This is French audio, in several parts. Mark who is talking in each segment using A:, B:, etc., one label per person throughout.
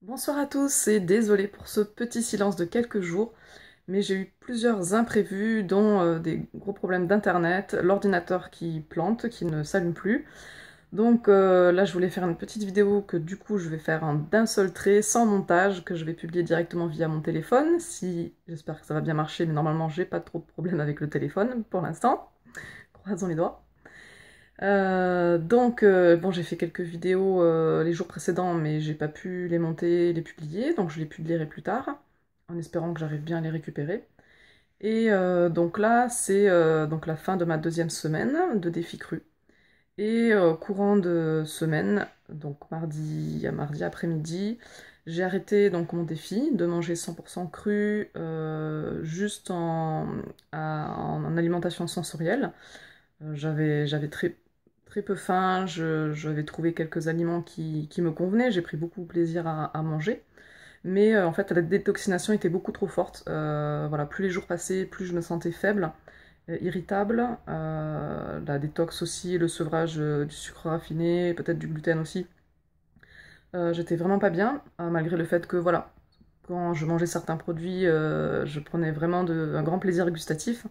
A: Bonsoir à tous et désolée pour ce petit silence de quelques jours, mais j'ai eu plusieurs imprévus, dont des gros problèmes d'internet, l'ordinateur qui plante, qui ne s'allume plus. Donc là je voulais faire une petite vidéo que du coup je vais faire d'un seul trait, sans montage, que je vais publier directement via mon téléphone. Si j'espère que ça va bien marcher, mais normalement j'ai pas trop de problèmes avec le téléphone pour l'instant. Croisons les doigts. Bon, j'ai fait quelques vidéos les jours précédents, mais j'ai pas pu les monter, les publier, donc je les publierai plus tard, en espérant que j'arrive bien à les récupérer. Et donc là, c'est donc la fin de ma deuxième semaine de défi cru. Et courant de semaine, donc mardi à mardi après-midi, j'ai arrêté donc mon défi de manger 100% cru, juste en alimentation sensorielle. J'avais très peu faim, j'avais trouvé quelques aliments qui me convenaient, j'ai pris beaucoup de plaisir à manger. Mais en fait, la détoxination était beaucoup trop forte. Voilà, plus les jours passaient, plus je me sentais faible, irritable. La détox aussi, le sevrage du sucre raffiné, peut-être du gluten aussi. J'étais vraiment pas bien, malgré le fait que voilà, quand je mangeais certains produits, je prenais vraiment un grand plaisir gustatif.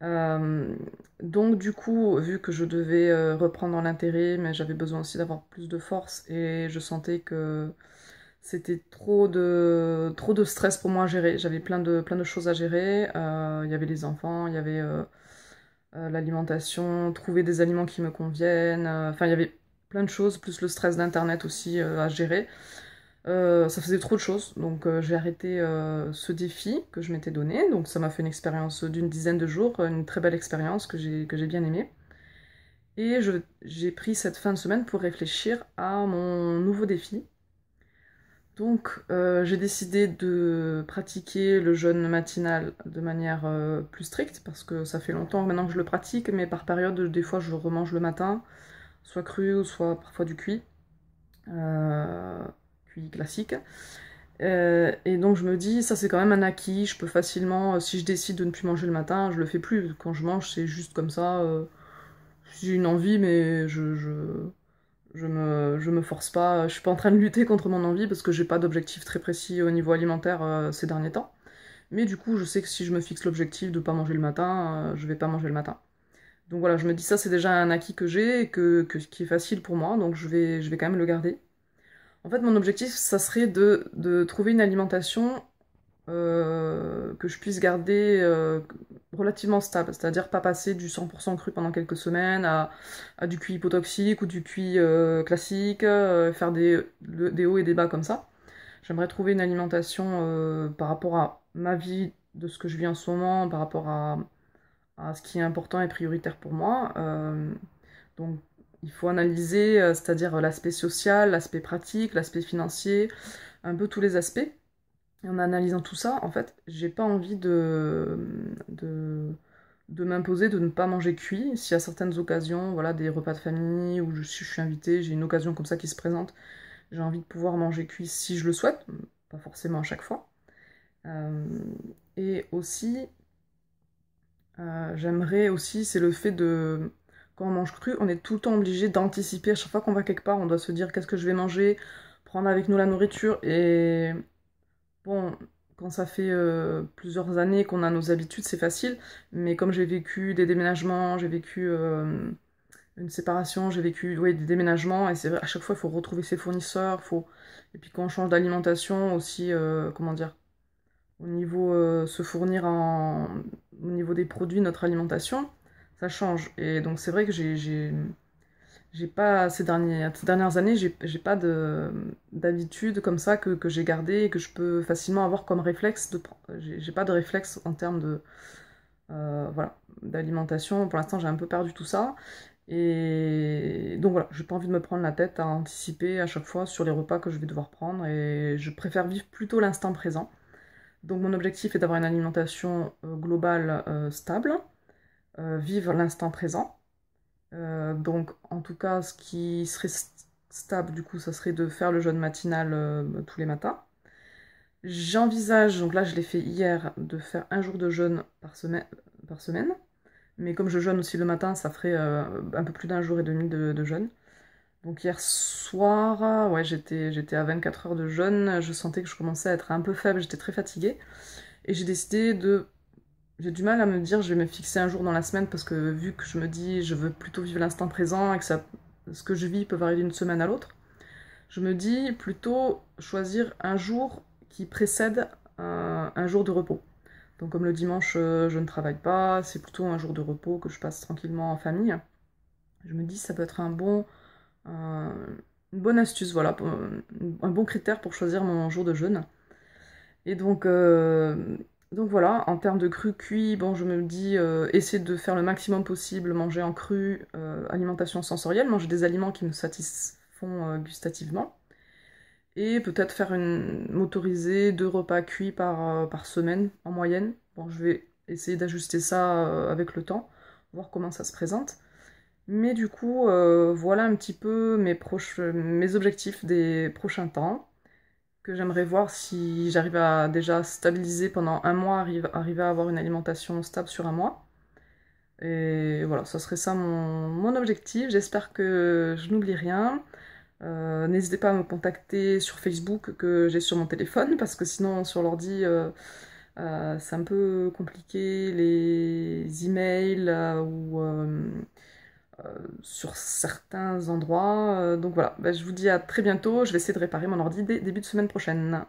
A: Euh, donc du coup, vu que je devais reprendre l'intérêt, mais j'avais besoin aussi d'avoir plus de force et je sentais que c'était trop de stress pour moi à gérer. J'avais plein de choses à gérer. Il y avait les enfants, il y avait l'alimentation, trouver des aliments qui me conviennent. Enfin, il y avait plein de choses, plus le stress d'internet aussi à gérer. Ça faisait trop de choses, donc j'ai arrêté ce défi que je m'étais donné. Donc ça m'a fait une expérience d'une dizaine de jours, une très belle expérience que j'ai bien aimée. Et j'ai pris cette fin de semaine pour réfléchir à mon nouveau défi. Donc j'ai décidé de pratiquer le jeûne matinal de manière plus stricte, parce que ça fait longtemps maintenant que je le pratique, mais par période, des fois je remange le matin, soit cru, ou soit parfois du cuit, euh, cuit classique. Et donc je me dis, ça c'est quand même un acquis, je peux facilement, si je décide de ne plus manger le matin, je le fais plus. Quand je mange, c'est juste comme ça, j'ai une envie, mais je me force pas, je suis pas en train de lutter contre mon envie parce que j'ai pas d'objectif très précis au niveau alimentaire ces derniers temps. Mais du coup, je sais que si je me fixe l'objectif de pas manger le matin, je vais pas manger le matin. Donc voilà, je me dis ça c'est déjà un acquis que j'ai et qui est facile pour moi, donc je vais quand même le garder. En fait, mon objectif, ça serait de trouver une alimentation que je puisse garder relativement stable, c'est-à-dire pas passer du 100% cru pendant quelques semaines à du cuit hypotoxique ou du cuit classique, faire des hauts et des bas comme ça. J'aimerais trouver une alimentation par rapport à ma vie, de ce que je vis en ce moment, par rapport à ce qui est important et prioritaire pour moi. Donc il faut analyser, c'est-à-dire l'aspect social, l'aspect pratique, l'aspect financier, un peu tous les aspects. Et en analysant tout ça, en fait, j'ai pas envie de m'imposer de ne pas manger cuit. S'il y a certaines occasions, voilà, des repas de famille où si je suis invitée, j'ai une occasion comme ça qui se présente, j'ai envie de pouvoir manger cuit si je le souhaite, pas forcément à chaque fois. Euh, et aussi, j'aimerais aussi, c'est le fait de... Quand on mange cru, on est tout le temps obligé d'anticiper. À chaque fois qu'on va quelque part, on doit se dire qu'est-ce que je vais manger, prendre avec nous la nourriture. Et bon, quand ça fait plusieurs années qu'on a nos habitudes, c'est facile. Mais comme j'ai vécu des déménagements, j'ai vécu une séparation, j'ai vécu ouais, des déménagements, et c'est vrai, à chaque fois, il faut retrouver ses fournisseurs. Et puis quand on change d'alimentation aussi, comment dire, au niveau se fournir au niveau des produits, notre alimentation, ça change. Et donc c'est vrai que j'ai pas, ces dernières années, j'ai pas d'habitude comme ça que j'ai gardé et que je peux facilement avoir comme réflexe. J'ai pas de réflexe en termes voilà, d'alimentation. Pour l'instant, j'ai un peu perdu tout ça. Et donc voilà, j'ai pas envie de me prendre la tête à anticiper à chaque fois sur les repas que je vais devoir prendre, et je préfère vivre plutôt l'instant présent. Donc mon objectif est d'avoir une alimentation globale stable, vivre l'instant présent. Donc en tout cas, ce qui serait stable du coup, ça serait de faire le jeûne matinal tous les matins. J'envisage, donc là je l'ai fait hier, de faire un jour de jeûne par semaine. Mais comme je jeûne aussi le matin, ça ferait un peu plus d'un jour et demi de jeûne. Donc hier soir, ouais, j'étais à 24 heures de jeûne, je sentais que je commençais à être un peu faible, j'étais très fatiguée. Et j'ai décidé de... J'ai du mal à me dire je vais me fixer un jour dans la semaine parce que vu que je me dis je veux plutôt vivre l'instant présent et que ce que je vis peut varier d'une semaine à l'autre, je me dis plutôt choisir un jour qui précède un jour de repos. Donc comme le dimanche je ne travaille pas, c'est plutôt un jour de repos que je passe tranquillement en famille. Je me dis ça peut être un- une bonne astuce, voilà, un bon critère pour choisir mon jour de jeûne. Et donc voilà, en termes de cru cuit, bon, je me dis essayer de faire le maximum possible, manger en cru, alimentation sensorielle, manger des aliments qui me satisfont gustativement. Et peut-être m'autoriser 2 repas cuits par semaine en moyenne. Bon, je vais essayer d'ajuster ça avec le temps, voir comment ça se présente. Mais du coup, voilà un petit peu mes objectifs des prochains temps, que j'aimerais voir si j'arrive à déjà stabiliser pendant un mois, arriver à avoir une alimentation stable sur un mois. Et voilà, ça serait ça mon objectif. J'espère que je n'oublie rien. N'hésitez pas à me contacter sur Facebook que j'ai sur mon téléphone, parce que sinon sur l'ordi c'est un peu compliqué, les emails sur certains endroits. Donc voilà, bah, je vous dis à très bientôt, je vais essayer de réparer mon ordi dès début de semaine prochaine.